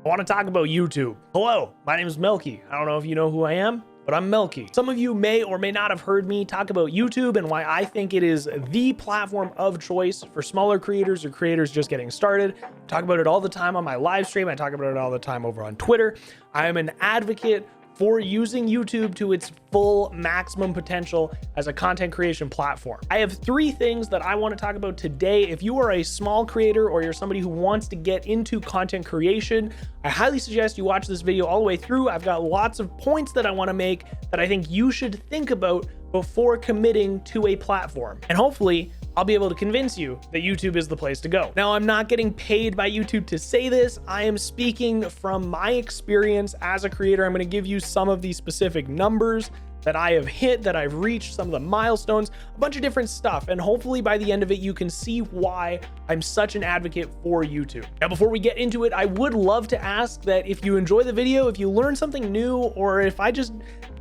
I want to talk about YouTube. Hello, my name is Melky. I don't know if you know who I am, but I'm Melky. Some of you may or may not have heard me talk about YouTube and why I think it is the platform of choice for smaller creators or creators just getting started. I talk about it all the time on my live stream. I talk about it all the time over on Twitter. I am an advocate for using YouTube to its full maximum potential as a content creation platform. I have three things that I want to talk about today. If you are a small creator or you're somebody who wants to get into content creation, I highly suggest you watch this video all the way through. I've got lots of points that I want to make that I think you should think about before committing to a platform. And hopefully, I'll be able to convince you that YouTube is the place to go. Now, I'm not getting paid by YouTube to say this. I am speaking from my experience as a creator. I'm going to give you some of the specific numbers that I have hit, that I've reached, some of the milestones, a bunch of different stuff. And hopefully by the end of it, you can see why I'm such an advocate for YouTube. Now, before we get into it, I would love to ask that if you enjoy the video, if you learn something new, or if I just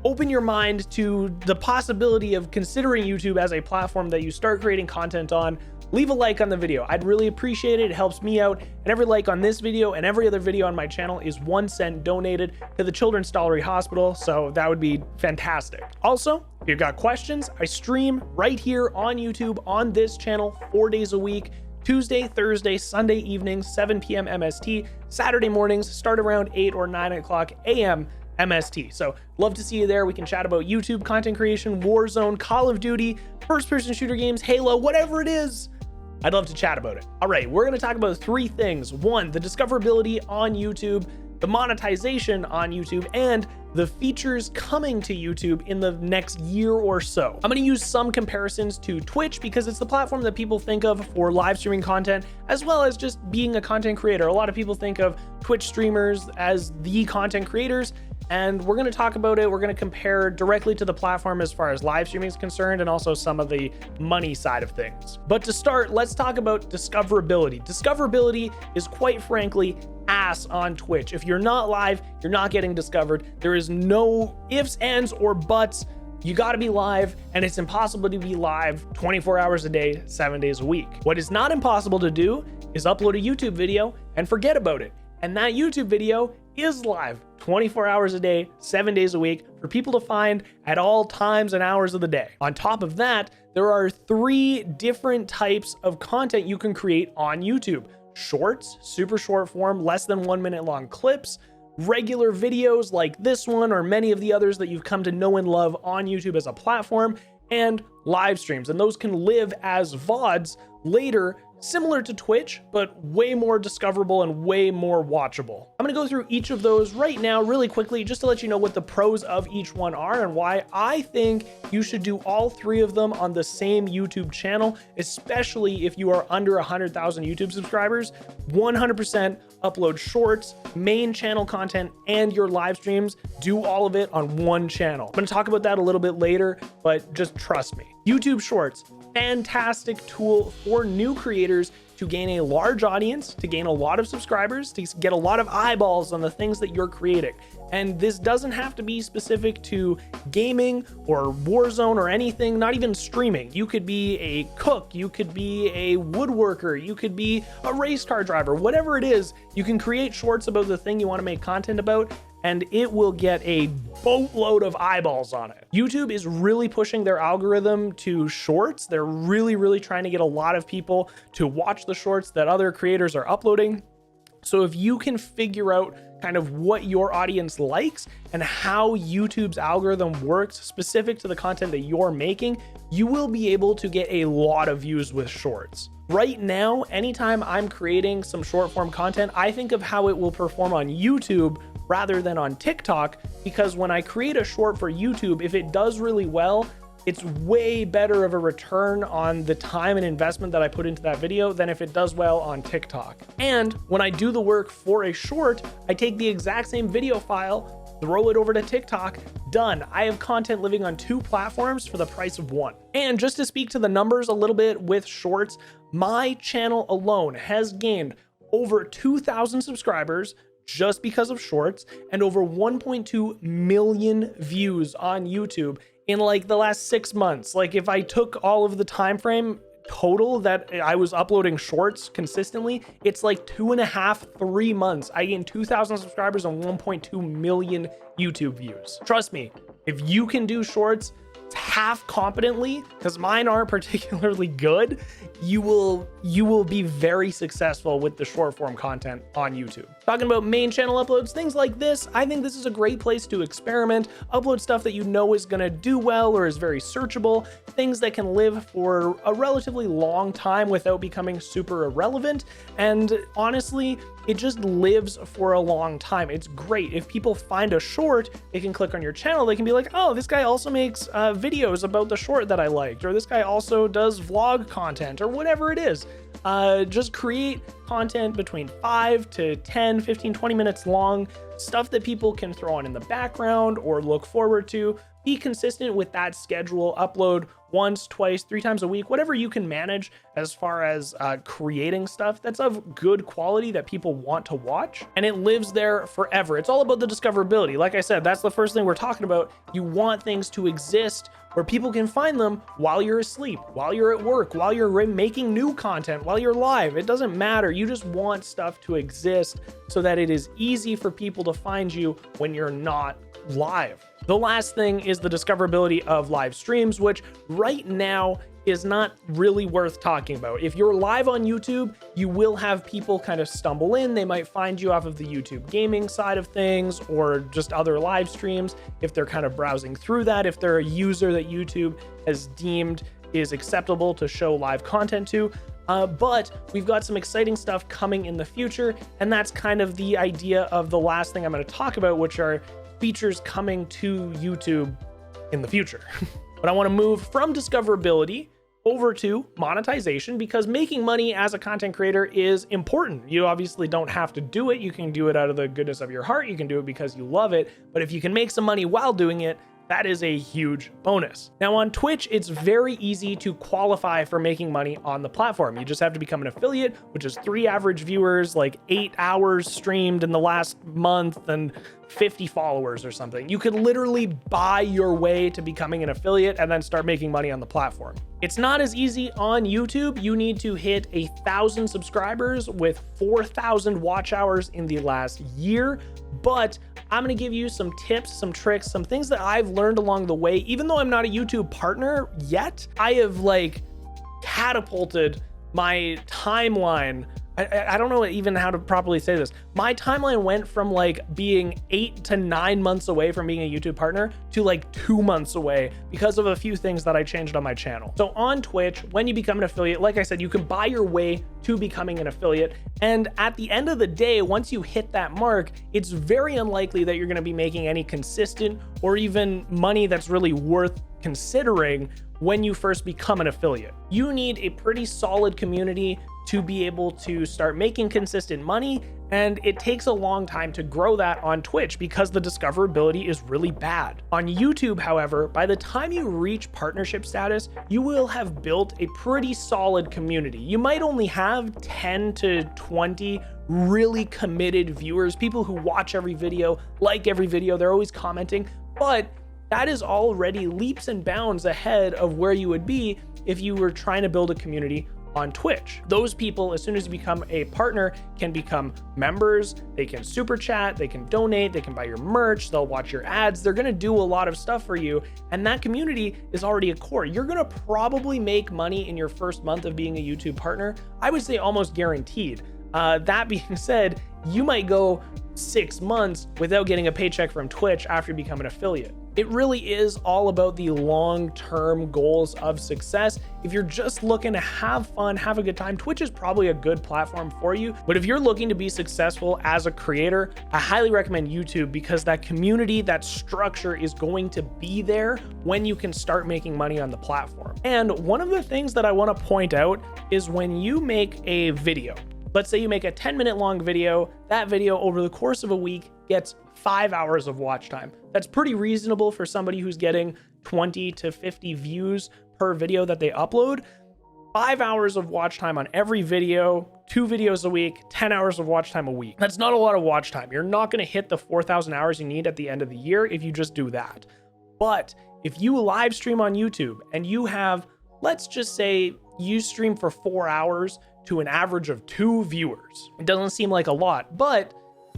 open your mind to the possibility of considering YouTube as a platform that you start creating content on, leave a like on the video. I'd really appreciate it. It helps me out. And every like on this video and every other video on my channel is 1 cent donated to the Children's Stollery Hospital. So that would be fantastic. Also, if you've got questions, I stream right here on YouTube on this channel 4 days a week. Tuesday, Thursday, Sunday evenings, 7 p.m. MST. Saturday mornings start around 8 or 9 o'clock a.m. MST. So love to see you there. We can chat about YouTube, content creation, Warzone, Call of Duty, first-person shooter games, Halo, whatever it is. I'd love to chat about it. All right, we're going to talk about three things. One, the discoverability on YouTube, the monetization on YouTube, and the features coming to YouTube in the next year or so. I'm going to use some comparisons to Twitch because it's the platform that people think of for live streaming content, as well as just being a content creator. A lot of people think of Twitch streamers as the content creators, and we're going to talk about it. We're going to compare directly to the platform as far as live streaming is concerned, and also some of the money side of things. But to start, let's talk about discoverability. Discoverability is quite frankly ass on Twitch. If you're not live, you're not getting discovered. There is no ifs, ands, or buts. You got to be live, and it's impossible to be live 24 hours a day, 7 days a week. What is not impossible to do is upload a YouTube video and forget about it. And that YouTube video is live 24 hours a day, 7 days a week for people to find at all times and hours of the day. On top of that, there are three different types of content you can create on YouTube. Shorts, super short form, less than 1 minute long clips, regular videos like this one or many of the others that you've come to know and love on YouTube as a platform, and live streams. And those can live as VODs later, similar to Twitch, but way more discoverable and way more watchable. I'm gonna go through each of those right now really quickly just to let you know what the pros of each one are and why I think you should do all three of them on the same YouTube channel, especially if you are under 100,000 YouTube subscribers. 100% upload shorts, main channel content, and your live streams. Do all of it on one channel. I'm gonna talk about that a little bit later, but just trust me. YouTube Shorts, fantastic tool for new creators to gain a large audience, to gain a lot of subscribers, to get a lot of eyeballs on the things that you're creating. And this doesn't have to be specific to gaming or Warzone or anything, not even streaming. You could be a cook, you could be a woodworker, you could be a race car driver, whatever it is, you can create shorts about the thing you want to make content about, and it will get a boatload of eyeballs on it. YouTube is really pushing their algorithm to shorts. They're really trying to get a lot of people to watch the shorts that other creators are uploading. So if you can figure out kind of what your audience likes and how YouTube's algorithm works specific to the content that you're making, you will be able to get a lot of views with shorts. Right now, anytime I'm creating some short form content, I think of how it will perform on YouTube rather than on TikTok, because when I create a short for YouTube, if it does really well, it's way better of a return on the time and investment that I put into that video than if it does well on TikTok. And when I do the work for a short, I take the exact same video file, throw it over to TikTok, done. I have content living on two platforms for the price of one. And just to speak to the numbers a little bit with shorts, my channel alone has gained over 2,000 subscribers just because of shorts and over 1.2 million views on YouTube in like the last 6 months. Like if I took all of the time frame total that I was uploading shorts consistently, it's like 2.5, 3 months. I gained 2,000 subscribers and 1.2 million YouTube views. Trust me, if you can do shorts half competently, because mine aren't particularly good, you will be very successful with the short form content on YouTube. Talking about main channel uploads, things like this, I think this is a great place to experiment, upload stuff that you know is gonna do well or is very searchable, things that can live for a relatively long time without becoming super irrelevant, and honestly, it just lives for a long time. It's great. If people find a short, they can click on your channel, they can be like, oh, this guy also makes videos about the short that I liked, or this guy also does vlog content, or whatever it is. Just create content between 5 to 10, 15, 20 minutes long, stuff that people can throw on in the background or look forward to. Be consistent with that schedule, upload once, twice, 3 times a week, whatever you can manage as far as creating stuff that's of good quality that people want to watch, and it lives there forever. It's all about the discoverability. Like I said, that's the first thing we're talking about. You want things to exist where people can find them while you're asleep, while you're at work, while you're making new content, while you're live. It doesn't matter. You just want stuff to exist so that it is easy for people to find you when you're not live. The last thing is the discoverability of live streams, which right now is not really worth talking about. If you're live on YouTube, you will have people kind of stumble in. They might find you off of the YouTube gaming side of things or just other live streams if they're kind of browsing through that, if they're a user that YouTube has deemed is acceptable to show live content to. But we've got some exciting stuff coming in the future, and that's kind of the idea of the last thing I'm going to talk about, which are features coming to YouTube in the future. But I want to move from discoverability over to monetization, because making money as a content creator is important. You obviously don't have to do it. You can do it out of the goodness of your heart. You can do it because you love it. But if you can make some money while doing it, that is a huge bonus. Now on Twitch, it's very easy to qualify for making money on the platform. You just have to become an affiliate, which is 3 average viewers, like 8 hours streamed in the last month, and 50 followers or something. You could literally buy your way to becoming an affiliate and then start making money on the platform. It's not as easy on YouTube. You need to hit 1,000 subscribers with 4,000 watch hours in the last year, but I'm gonna give you some tips, some tricks, some things that I've learned along the way. Even though I'm not a YouTube partner yet, I have like catapulted my timeline. I don't know even how to properly say this. My timeline went from like being 8 to 9 months away from being a YouTube partner to like 2 months away because of a few things that I changed on my channel. So on Twitch, when you become an affiliate, like I said, you can buy your way to becoming an affiliate. And at the end of the day, once you hit that mark, it's very unlikely that you're going to be making any consistent or even money that's really worth considering when you first become an affiliate. You need a pretty solid community to be able to start making consistent money, and it takes a long time to grow that on Twitch because the discoverability is really bad. On YouTube, however, by the time you reach partnership status, you will have built a pretty solid community. You might only have 10 to 20 really committed viewers, people who watch every video, like every video, they're always commenting, but that is already leaps and bounds ahead of where you would be if you were trying to build a community on Twitch. Those people, as soon as you become a partner, can become members, they can super chat, they can donate, they can buy your merch, they'll watch your ads, they're gonna do a lot of stuff for you, and that community is already a core. You're gonna probably make money in your first month of being a YouTube partner. I would say almost guaranteed. That being said, you might go 6 months without getting a paycheck from Twitch after you become an affiliate. It really is all about the long-term goals of success. If you're just looking to have fun, have a good time, Twitch is probably a good platform for you. But if you're looking to be successful as a creator, I highly recommend YouTube because that community, that structure is going to be there when you can start making money on the platform. And one of the things that I want to point out is when you make a video, let's say you make a 10-minute long video, that video over the course of a week gets 5 hours of watch time. That's pretty reasonable for somebody who's getting 20 to 50 views per video that they upload. 5 hours of watch time on every video, 2 videos a week, 10 hours of watch time a week. That's not a lot of watch time. You're not going to hit the 4,000 hours you need at the end of the year if you just do that. But if you live stream on YouTube and you have, let's just say you stream for 4 hours to an average of 2 viewers. It doesn't seem like a lot, but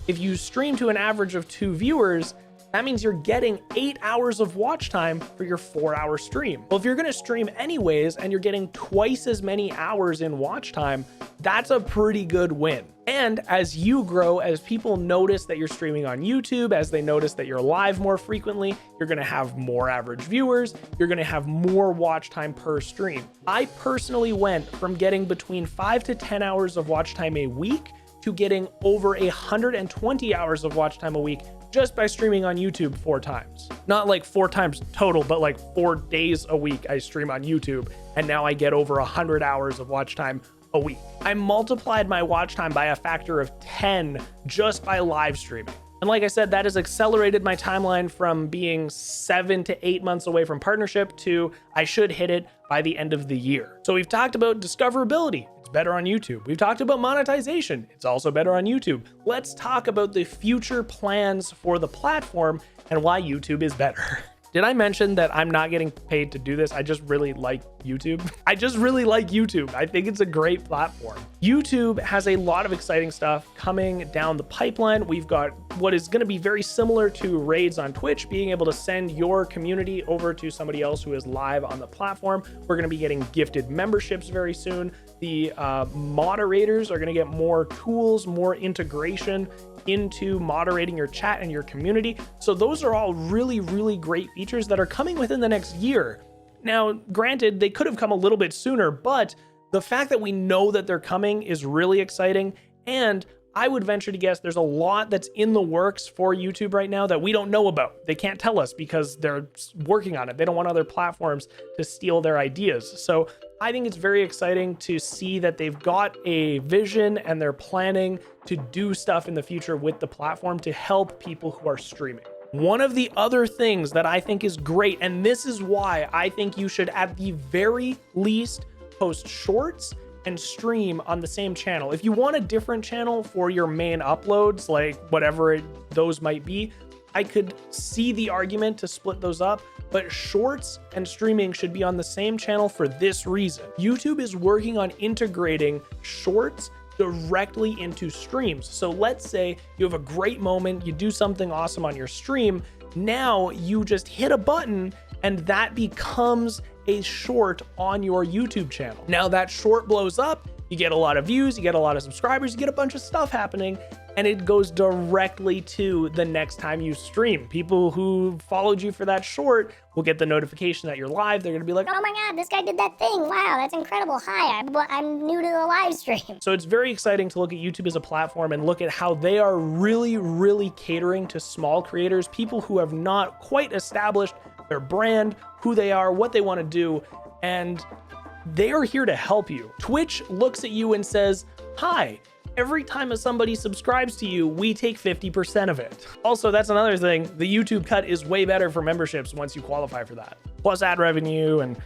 if you stream to an average of 2 viewers, that means you're getting 8 hours of watch time for your 4-hour stream. Well, if you're gonna stream anyways and you're getting twice as many hours in watch time, that's a pretty good win. And as you grow, as people notice that you're streaming on YouTube, as they notice that you're live more frequently, you're gonna have more average viewers, you're gonna have more watch time per stream. I personally went from getting between 5 to 10 hours of watch time a week to getting over 120 hours of watch time a week just by streaming on YouTube 4 times. Not like 4 times total, but like 4 days a week I stream on YouTube, and now I get over 100 hours of watch time a week. I multiplied my watch time by a factor of 10 just by live streaming. And like I said, that has accelerated my timeline from being 7 to 8 months away from partnership to I should hit it by the end of the year. So we've talked about discoverability. It's better on YouTube. We've talked about monetization. It's also better on YouTube. Let's talk about the future plans for the platform and why YouTube is better. Did I mention that I'm not getting paid to do this? I just really like YouTube. I just really like YouTube. I think it's a great platform. YouTube has a lot of exciting stuff coming down the pipeline. We've got what is going to be very similar to raids on Twitch, being able to send your community over to somebody else who is live on the platform. We're going to be getting gifted memberships very soon. The moderators are going to get more tools, more integration into moderating your chat and your community. So those are all really, really great features that are coming within the next year. Now, granted, they could have come a little bit sooner, but the fact that we know that they're coming is really exciting. And I would venture to guess there's a lot that's in the works for YouTube right now that we don't know about. They can't tell us because they're working on it. They don't want other platforms to steal their ideas. So I think it's very exciting to see that they've got a vision and they're planning to do stuff in the future with the platform to help people who are streaming. One of the other things that I think is great, and this is why I think you should at the very least post shorts and stream on the same channel. If you want a different channel for your main uploads, like whatever those might be, I could see the argument to split those up, but shorts and streaming should be on the same channel for this reason. YouTube is working on integrating shorts directly into streams. So let's say you have a great moment, you do something awesome on your stream, now you just hit a button and that becomes a short on your YouTube channel. Now that short blows up, you get a lot of views, you get a lot of subscribers, you get a bunch of stuff happening, and it goes directly to the next time you stream. People who followed you for that short will get the notification that you're live. They're gonna be like, oh my God, this guy did that thing. Wow, that's incredible. Hi, I'm new to the live stream. So it's very exciting to look at YouTube as a platform and look at how they are really, really catering to small creators, people who have not quite established their brand, who they are, what they want to do, and they are here to help you. Twitch looks at you and says, hi, every time somebody subscribes to you, we take 50% of it. Also, that's another thing. The YouTube cut is way better for memberships once you qualify for that. Plus ad revenue, and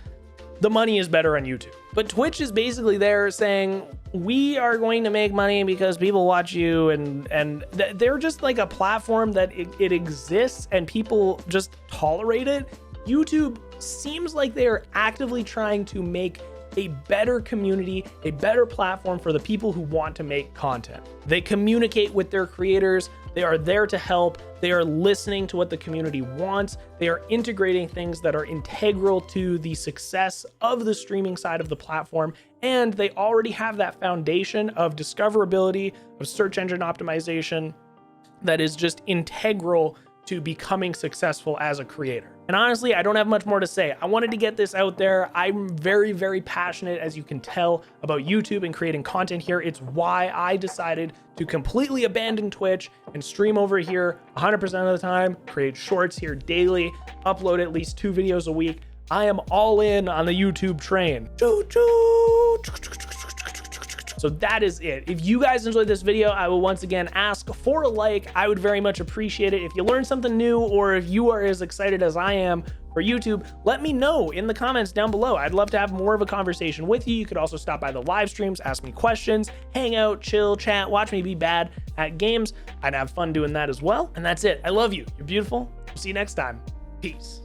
the money is better on YouTube. But Twitch is basically there saying, we are going to make money because people watch you, and they're just like a platform that it exists and people just tolerate it. YouTube seems like they are actively trying to make a better community, a better platform for the people who want to make content. They communicate with their creators. They are there to help. They are listening to what the community wants. They are integrating things that are integral to the success of the streaming side of the platform. And they already have that foundation of discoverability, of search engine optimization that is just integral to becoming successful as a creator. And honestly, I don't have much more to say. I wanted to get this out there. I'm very, very passionate, as you can tell, about YouTube and creating content here. It's why I decided to completely abandon Twitch and stream over here 100% of the time, create shorts here daily, upload at least 2 videos a week. I am all in on the YouTube train. Choo-choo. So that is it. If you guys enjoyed this video, I will once again ask for a like. I would very much appreciate it. If you learned something new, or if you are as excited as I am for YouTube, let me know in the comments down below. I'd love to have more of a conversation with you. You could also stop by the live streams, ask me questions, hang out, chill, chat, watch me be bad at games. I'd have fun doing that as well. And that's it. I love you. You're beautiful. See you next time. Peace.